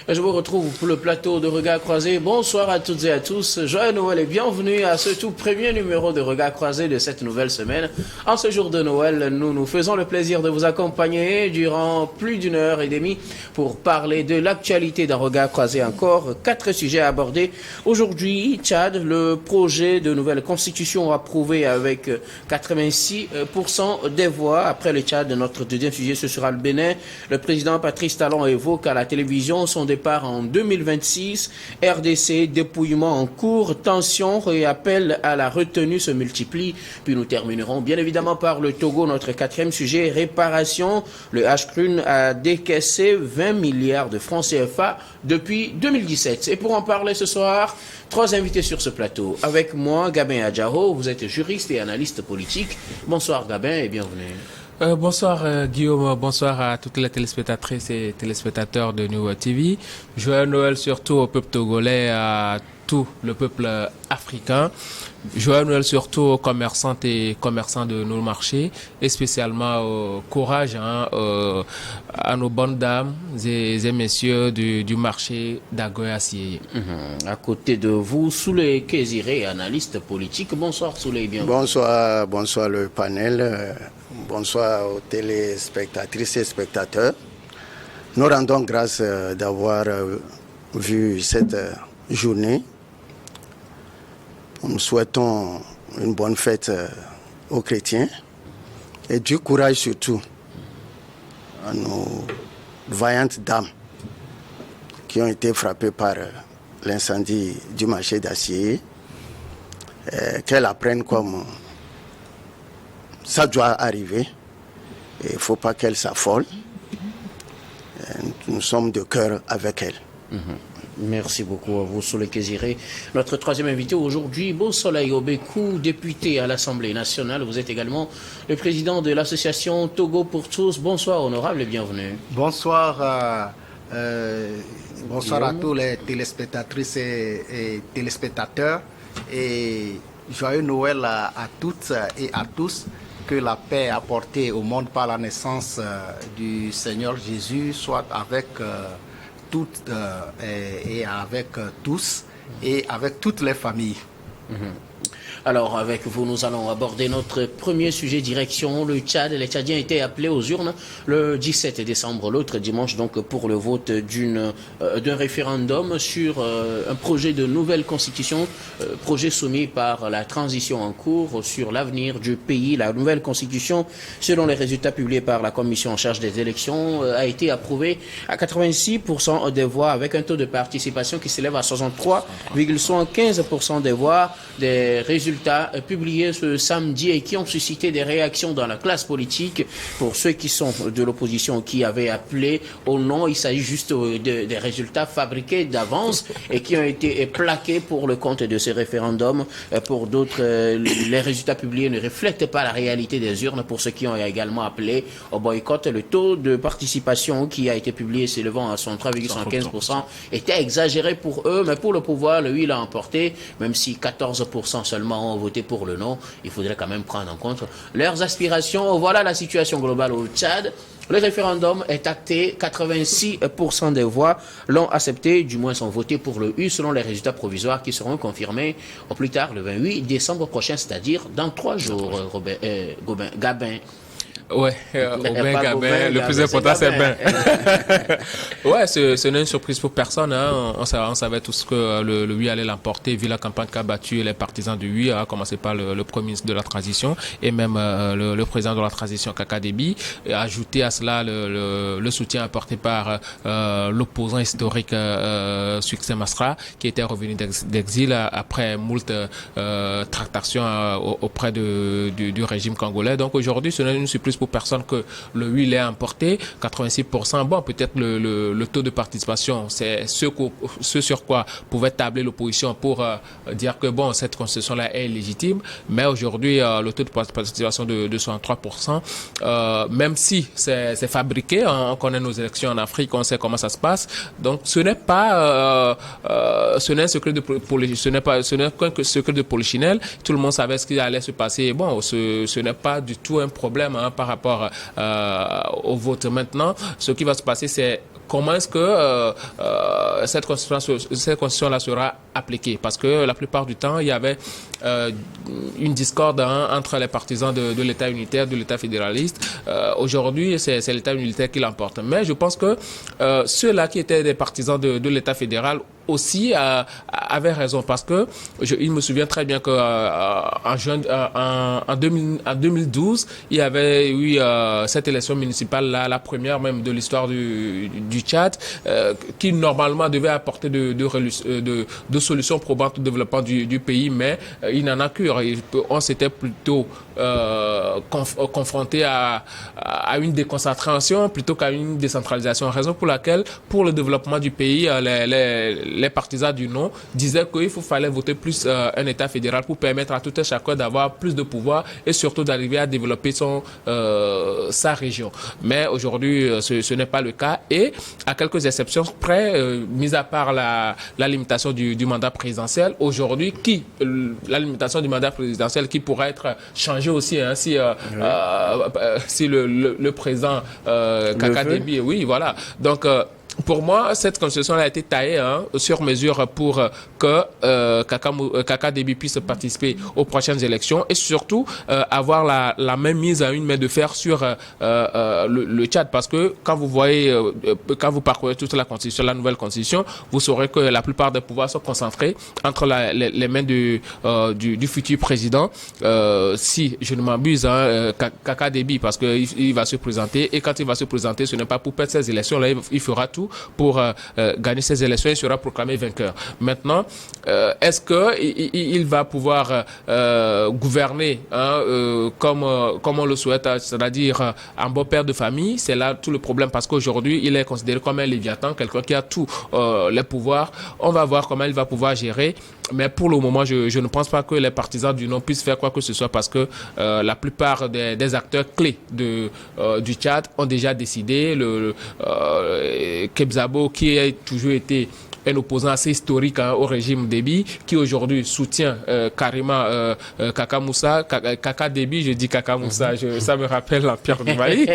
Je vous retrouve pour le plateau de Regards Croisés. Bonsoir à toutes et à tous. Joyeux Noël et bienvenue à ce tout premier numéro de Regards Croisés de cette nouvelle semaine. En ce jour de Noël, nous nous faisons le plaisir de vous accompagner durant plus d'une heure et demie pour parler de l'actualité d'un Regard Croisé. Encore 4 sujets à aborder. Aujourd'hui, Tchad, le projet de nouvelle constitution approuvé avec 86% des voix. Après le Tchad, notre deuxième sujet, ce sera le Bénin. Le président Patrice Talon évoque à la télévision son départ en 2026. RDC, dépouillement en cours, tension et appel à la retenue se multiplient. Puis nous terminerons bien évidemment par le Togo, notre quatrième sujet, réparation. Le HCRUN a décaissé 20 milliards de francs CFA depuis 2017. Et pour en parler ce soir, 3 invités sur ce plateau. Avec moi, Gabin Adjaro, vous êtes juriste et analyste politique. Bonsoir Gabin et bienvenue. Bonsoir Guillaume, bonsoir à toutes les téléspectatrices et téléspectateurs de New TV. Joyeux Noël surtout au peuple togolais, à tout le peuple africain. Joyeux Noël surtout aux commerçantes et commerçants de nos marchés, et spécialement au courage à nos bonnes dames et messieurs du marché d'Agoya-Sieye. À côté de vous, Souley Kéziré, analyste politique. Bonsoir Souley, bienvenue. Bonsoir le panel. Bonsoir aux téléspectatrices et spectateurs. Nous rendons grâce d'avoir vu cette journée. Nous souhaitons une bonne fête aux chrétiens et du courage surtout à nos vaillantes dames qui ont été frappées par l'incendie du marché d'Acier. Qu'elles apprennent comme ça doit arriver. Il ne faut pas qu'elles s'affolent. Nous sommes de cœur avec elles. Merci beaucoup à vous, Souley Kéziré. Notre troisième invité aujourd'hui, Beausoleil Obekou, député à l'Assemblée nationale. Vous êtes également le président de l'association Togo pour tous. Bonsoir, honorable et bienvenue. Bonsoir, bonsoir à tous les téléspectatrices et téléspectateurs. Et joyeux Noël à toutes et à tous. Que la paix apportée au monde par la naissance du Seigneur Jésus soit avec toutes et avec tous et avec toutes les familles. Alors, avec vous, nous allons aborder notre premier sujet, direction le Tchad. Les Tchadiens étaient appelés aux urnes le 17 décembre, l'autre dimanche, donc pour le vote d'un référendum sur un projet de nouvelle constitution, projet soumis par la transition en cours sur l'avenir du pays. La nouvelle constitution, selon les résultats publiés par la commission en charge des élections, a été approuvée à 86% des voix, avec un taux de participation qui s'élève à 63,75% des voix. Des résultats publiés ce samedi et qui ont suscité des réactions dans la classe politique. Pour ceux qui sont de l'opposition qui avaient appelé au non, il s'agit juste des résultats fabriqués d'avance et qui ont été plaqués pour le compte de ce référendum. Pour d'autres, les résultats publiés ne reflètent pas la réalité des urnes. Pour ceux qui ont également appelé au boycott, le taux de participation qui a été publié s'élevant à 63,75% était exagéré pour eux, mais pour le pouvoir, le oui l'a emporté, même si 14% seulement ont voté pour le non. Il faudrait quand même prendre en compte leurs aspirations. Voilà la situation globale au Tchad. Le référendum est acté, 86% des voix l'ont accepté, du moins sont votés pour le oui, selon les résultats provisoires qui seront confirmés au plus tard le 28 décembre prochain, c'est-à-dire dans 3 jours, Gabin. Ouais, Gabin, le plus important c'est Ben. Ouais, ce n'est une surprise pour personne. Hein. On savait tous que le oui allait l'emporter vu la campagne qu'a battue les partisans du oui, à commencer par le premier ministre de la transition et même le président de la transition Kaka Déby. Et ajouter à cela le soutien apporté par l'opposant historique Succès Masra, qui était revenu d'exil après moult tractations auprès du régime congolais. Donc aujourd'hui, ce n'est une surprise pour personne que le oui l'ait emporté, 86%. Bon, peut-être le taux de participation, c'est ce sur quoi pouvait tabler l'opposition pour dire que bon, cette constitution-là est légitime. Mais aujourd'hui, le taux de participation de 63%, même si c'est fabriqué, on connaît nos élections en Afrique, on sait comment ça se passe. Donc, ce n'est pas, ce n'est un secret de qu'un secret de polichinelle. Tout le monde savait ce qui allait se passer. Bon, ce n'est pas du tout un problème, hein, par rapport au vote. Maintenant, ce qui va se passer, c'est comment est-ce que cette constitution-là sera appliquée? Parce que la plupart du temps, il y avait une discorde entre les partisans de l'État unitaire, de l'État fédéraliste. Aujourd'hui, c'est l'État unitaire qui l'emporte. Mais je pense que ceux-là qui étaient des partisans de l'État fédéral aussi avaient raison, parce que il me souviens très bien que en 2012, il y avait eu cette élection municipale là, la première même de l'histoire du Tchad, qui normalement devait apporter de solutions probantes au développement du pays, mais il n'en a que. On s'était plutôt confronté à une déconcentration plutôt qu'à une décentralisation, raison pour laquelle, pour le développement du pays, les partisans du non disaient qu'il fallait voter plus un État fédéral pour permettre à tout un chacun d'avoir plus de pouvoir et surtout d'arriver à développer sa région. Mais aujourd'hui, ce n'est pas le cas, et à quelques exceptions près, mis à part la limitation du mandat présidentiel, aujourd'hui, la limitation du mandat présidentiel qui pourrait être changée aussi, hein, si le président Kaka Déby, oui, voilà. Donc, pour moi, cette constitution a été taillée sur mesure pour que Kaka Déby puisse participer aux prochaines élections et surtout avoir la même mise à une main de fer sur le Tchad. Parce que quand vous parcourez toute la constitution, la nouvelle constitution, vous saurez que la plupart des pouvoirs sont concentrés entre les mains du futur président. Si je ne m'abuse, Kaka Déby, parce qu'il va se présenter, et quand il va se présenter, ce n'est pas pour perdre ces élections-là, il fera tout pour gagner ces élections, il sera proclamé vainqueur. Maintenant, est-ce qu'il va pouvoir gouverner comme on le souhaite, c'est-à-dire un bon père de famille? C'est là tout le problème, parce qu'aujourd'hui, il est considéré comme un léviathan, quelqu'un qui a tous les pouvoirs. On va voir comment il va pouvoir gérer. Mais pour le moment, je ne pense pas que les partisans du non puissent faire quoi que ce soit, parce que la plupart des acteurs clés du Tchad ont déjà décidé. Kebzabo, qui a toujours été un opposant assez historique au régime Déby, qui aujourd'hui soutient carrément Kaka Moussa. Kaka Déby, je dis Kaka Moussa, ça me rappelle l'Empire du Mali.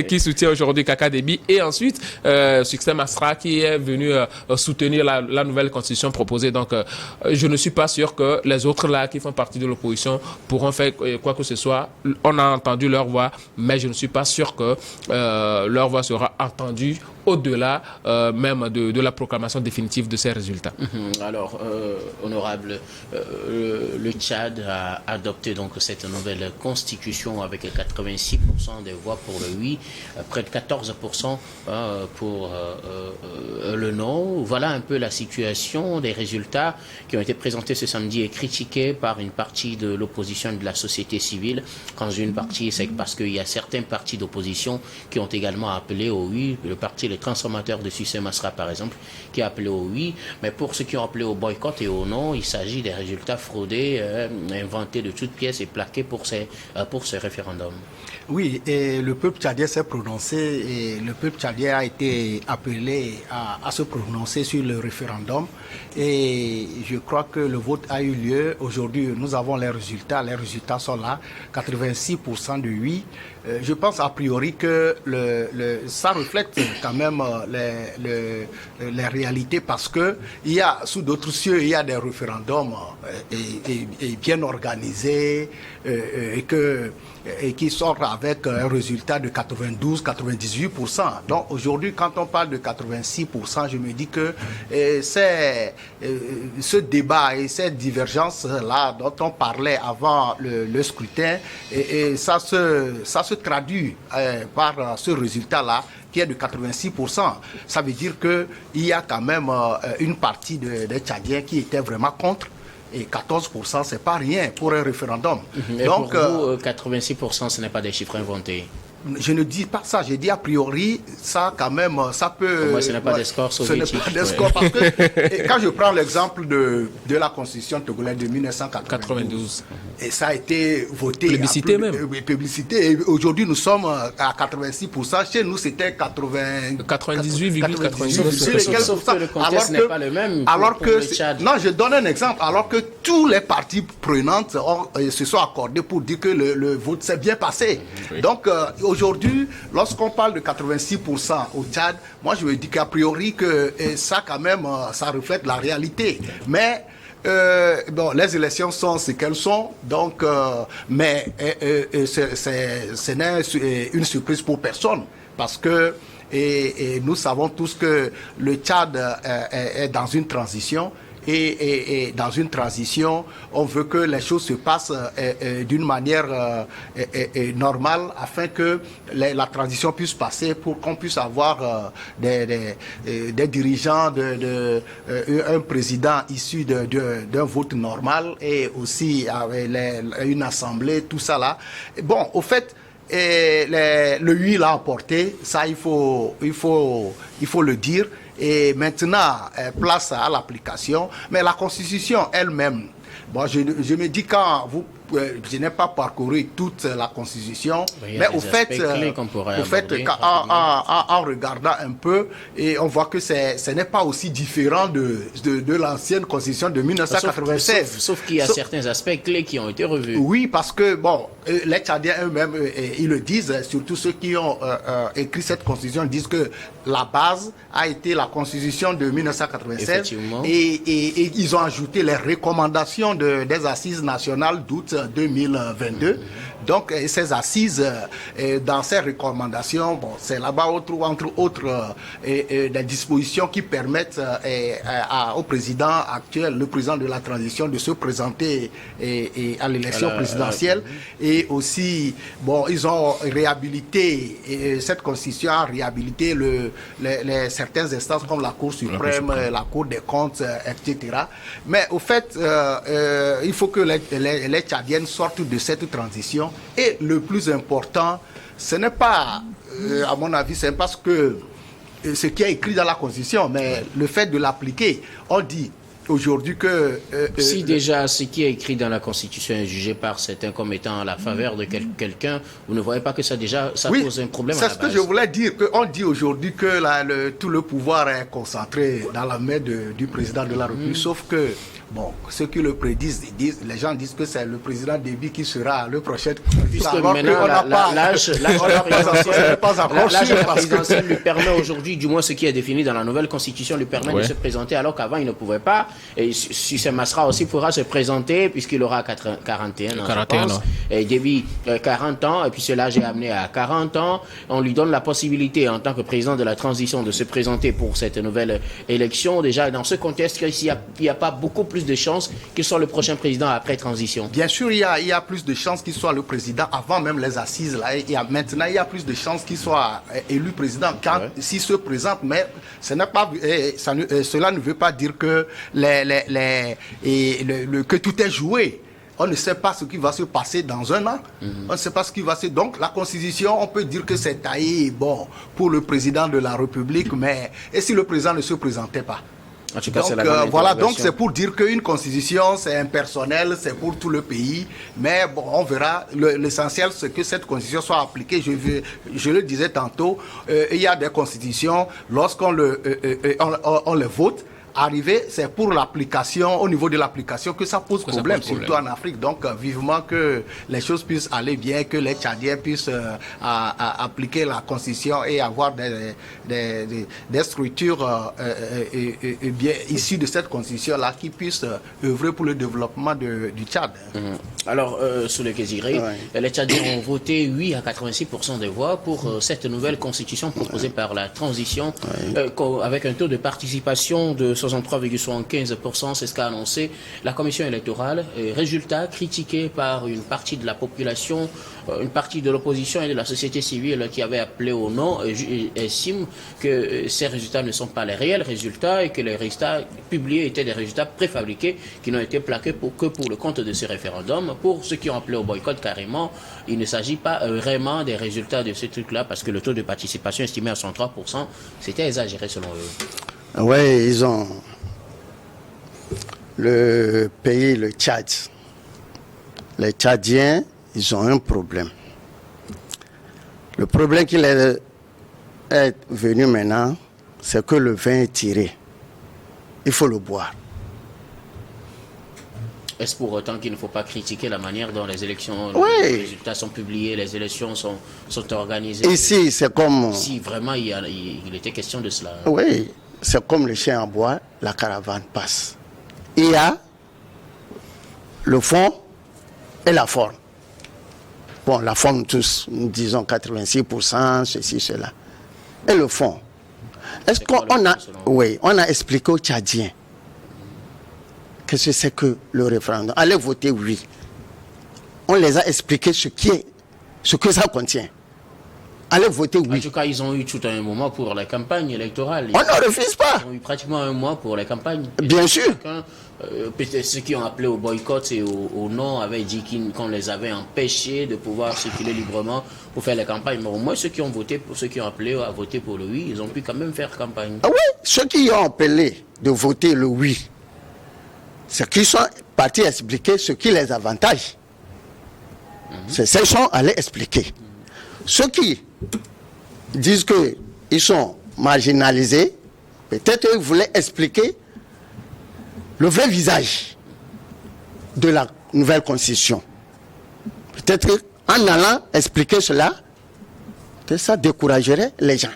Qui soutient aujourd'hui Kaka Déby. Et ensuite, Succès Masra, qui est venu soutenir la nouvelle constitution proposée. Donc, je ne suis pas sûr que les autres là, qui font partie de l'opposition, pourront faire quoi que ce soit. On a entendu leur voix, mais je ne suis pas sûr que leur voix sera entendue au-delà même de la proclamation définitive de ces résultats. Alors, honorable, le Tchad a adopté donc cette nouvelle constitution avec 86% des voix pour le oui, près de 14% pour le non. Voilà un peu la situation des résultats qui ont été présentés ce samedi et critiqués par une partie de l'opposition et de la société civile. Quand une partie, c'est parce qu'il y a certains partis d'opposition qui ont également appelé au oui, le parti Les Transformateurs de Succès Masra par exemple, qui a appelé au oui, mais pour ceux qui ont appelé au boycott et au non, il s'agit des résultats fraudés, inventés de toutes pièces et plaqués pour ce référendum. Oui, et le peuple tchadien s'est prononcé, et le peuple tchadien a été appelé à se prononcer sur le référendum, et je crois que le vote a eu lieu. Aujourd'hui, nous avons les résultats sont là, 86% de oui. Je pense a priori que ça reflète quand même les réalités, parce que il y a sous d'autres cieux, il y a des référendums et bien organisés et qui sortent avec un résultat de 92-98%. Donc aujourd'hui, quand on parle de 86%, je me dis que c'est ce débat et cette divergence-là dont on parlait avant le scrutin, et ça se traduit par ce résultat-là qui est de 86%. Ça veut dire qu'il y a quand même une partie des Tchadiens qui étaient vraiment contre. Et 14%, c'est pas rien pour un référendum. Mais donc, pour vous, 86%, ce n'est pas des chiffres inventés. Je ne dis pas ça, je dis a priori, ça quand même, ça peut... Pour moi, ce n'est pas des scores soviétiques. Ce n'est pas des scores, parce que quand je prends l'exemple de la constitution togolaise de 1992, Et ça a été voté. Plébiscité même. Plébiscité. Et aujourd'hui, nous sommes à 86%. Chez nous, c'était 98,99%. Sauf que le contexte n'est pas le même pour le Tchad. Non, je donne un exemple. Alors que tous les parties prenantes se sont accordés pour dire que le vote s'est bien passé. Oui. Donc, aujourd'hui, lorsqu'on parle de 86% au Tchad, moi, je me dis qu'a priori que ça, quand même, ça reflète la réalité. Mais bon, les élections sont ce qu'elles sont, donc, mais ce n'est une surprise pour personne, parce que et nous savons tous que le Tchad est dans une transition. Et dans une transition, on veut que les choses se passent d'une manière normale afin que la transition puisse passer pour qu'on puisse avoir des dirigeants, un président issu d'un vote normal et aussi avec une assemblée, tout ça là. Bon, au fait, le oui l'a emporté, ça il faut le dire. Et maintenant, place à l'application. Mais la Constitution elle-même, bon, je me dis je n'ai pas parcouru toute la Constitution, mais au fait, en regardant un peu, et on voit que ce n'est pas aussi différent de l'ancienne Constitution de 1996. Sauf qu'il y a certains aspects clés qui ont été revus. Oui, parce que, bon, les Tchadiens eux-mêmes, ils le disent, surtout ceux qui ont écrit cette Constitution, disent que la base a été la Constitution de 1996 et ils ont ajouté les recommandations des assises nationales d'août 2022. Donc, ces assises, dans ces recommandations, bon, c'est là-bas, entre autres, des dispositions qui permettent au président actuel, le président de la transition, de se présenter à l'élection présidentielle. Et aussi, bon, ils ont réhabilité, cette constitution a réhabilité certaines instances comme la Cour suprême, la Cour des comptes, etc. Mais au fait, il faut que les Tchadiennes sortent de cette transition. Et le plus important, ce n'est pas, à mon avis, c'est parce que ce qui est écrit dans la Constitution, mais le fait de l'appliquer. On dit aujourd'hui que... si déjà ce qui est écrit dans la Constitution est jugé par certains comme étant à la faveur de quelqu'un, vous ne voyez pas que ça pose un problème à la base? C'est ce que je voulais dire, qu'on dit aujourd'hui que tout le pouvoir est concentré dans la main du président de la République, sauf que, bon, ceux qui le prédisent, les gens disent que c'est le président Déby qui sera le prochain. Puisque maintenant, l'âge présidentiel lui permet aujourd'hui, du moins ce qui est défini dans la nouvelle Constitution, lui permet de se présenter, alors qu'avant il ne pouvait pas. Et Sucé Masra aussi pourra se présenter, puisqu'il aura 41 ans, je pense. Et Déby, 40 ans, et puis ce l'âge est amené à 40 ans. On lui donne la possibilité, en tant que président de la transition, de se présenter pour cette nouvelle élection. Déjà, dans ce contexte, il n'y a pas beaucoup plus de chances qu'il soit le prochain président après transition. Bien sûr, il y a plus de chances qu'il soit le président avant même les assises. Là. Maintenant, il y a plus de chances qu'il soit élu président s'il se présente. Mais cela ne veut pas dire que que tout est joué. On ne sait pas ce qui va se passer dans un an. On ne sait pas ce qui va se... Donc, la Constitution, on peut dire que c'est taillé, bon, pour le président de la République, mais... Et si le président ne se présentait pas? En tout cas, donc, voilà, donc c'est pour dire qu'une Constitution, c'est impersonnel, c'est pour tout le pays, mais bon, on verra. L'essentiel, c'est que cette Constitution soit appliquée. Je le disais tantôt, il y a des constitutions, lorsqu'on on les vote, arriver, c'est pour l'application, au niveau de l'application, que ça pose problème, surtout en Afrique. Donc, vivement que les choses puissent aller bien, que les Tchadiens puissent appliquer la Constitution et avoir des structures bien issues de cette Constitution-là qui puissent œuvrer pour le développement du Tchad. Alors, sous le Kéziré, les Tchadiens ont voté 8 à 86% des voix pour cette nouvelle Constitution proposée par la transition, avec un taux de participation de 63,75%, c'est ce qu'a annoncé la commission électorale. Résultat critiqué par une partie de la population, une partie de l'opposition et de la société civile qui avait appelé au non, estime que ces résultats ne sont pas les réels résultats et que les résultats publiés étaient des résultats préfabriqués qui n'ont été plaqués que pour le compte de ce référendum. Pour ceux qui ont appelé au boycott carrément, il ne s'agit pas vraiment des résultats de ce truc-là parce que le taux de participation estimé à 103%, c'était exagéré selon eux. Oui, ils ont le pays, le Tchad, les Tchadiens, ils ont un problème. Le problème qui est venu maintenant, c'est que le vin est tiré. Il faut le boire. Est-ce pour autant qu'il ne faut pas critiquer la manière dont les élections, les résultats sont publiés, les élections sont organisées? Ici, c'est comme... Si vraiment il était question de cela. Oui, c'est comme le chien en bois, la caravane passe. Il y a le fond et la forme. Bon, la forme, tous, disons 86%, ceci, cela. Et le fond. Est-ce qu'on on a expliqué aux Tchadiens qu'est-ce que c'est que le référendum? Allez voter oui. On les a expliqué ce que ça contient. Allez voter oui. En tout cas, ils ont eu tout un moment pour la campagne électorale. On ne refuse pas. Ils ont eu pratiquement un mois pour la campagne. Bien sûr. Peut-être ceux qui ont appelé au boycott et au non avaient dit qu'on les avait empêchés de pouvoir circuler librement pour faire la campagne. Mais au moins, ceux qui ont appelé à voter pour le oui, ils ont pu quand même faire campagne. Ah oui, ceux qui ont appelé de voter le oui, c'est qu'ils sont partis expliquer ce qui les avantage. C'est ces gens allaient expliquer. Ceux qui disent qu'ils sont marginalisés, peut-être ils voulaient expliquer le vrai visage de la nouvelle constitution. Peut-être en allant expliquer cela, ça découragerait les gens.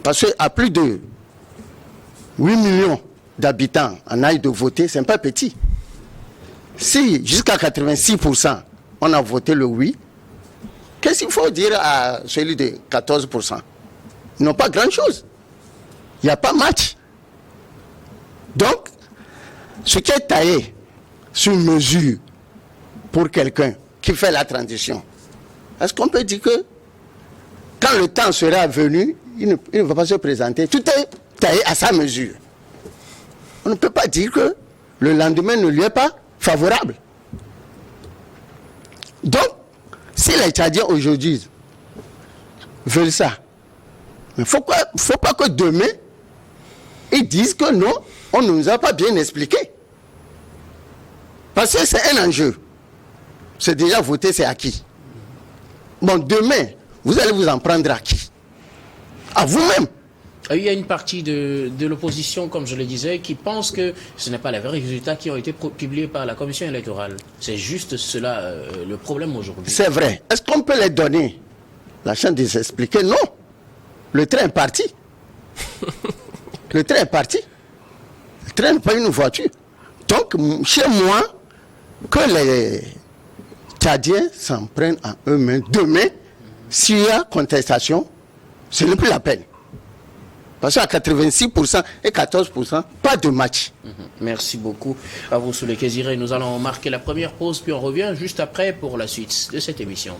Parce qu'à plus de 8 millions d'habitants en aille de voter, ce n'est pas petit. Si jusqu'à 86% on a voté le oui, qu'est-ce qu'il faut dire à celui de 14%? Ils n'ont pas grand-chose. Il n'y a pas match. Donc, ce qui est taillé sur mesure pour quelqu'un qui fait la transition, est-ce qu'on peut dire que quand le temps sera venu, il ne va pas se présenter? Tout est taillé à sa mesure. On ne peut pas dire que le lendemain ne lui est pas favorable. Donc, si les Tchadiens aujourd'hui veulent ça, il ne faut pas que demain, ils disent que non, on ne nous a pas bien expliqué. Parce que c'est un enjeu. C'est déjà voté, c'est acquis. Bon, demain, vous allez vous en prendre à qui? À vous-même. Il y a une partie de l'opposition, comme je le disais, qui pense que ce n'est pas les vrais résultats qui ont été publiés par la commission électorale. C'est juste cela le problème aujourd'hui. C'est vrai. Est-ce qu'on peut les donner la chance de s'expliquer? Non. Le train est parti. Le train est parti. Le train n'est pas une voiture. Donc, chez moi, que les Tchadiens s'en prennent à eux-mêmes. Demain, s'il y a contestation, ce n'est plus la peine. Parce qu'à 86% et 14%, pas de match. Merci beaucoup à vous, Soulé Kéziré. Nous allons marquer la première pause, puis on revient juste après pour la suite de cette émission.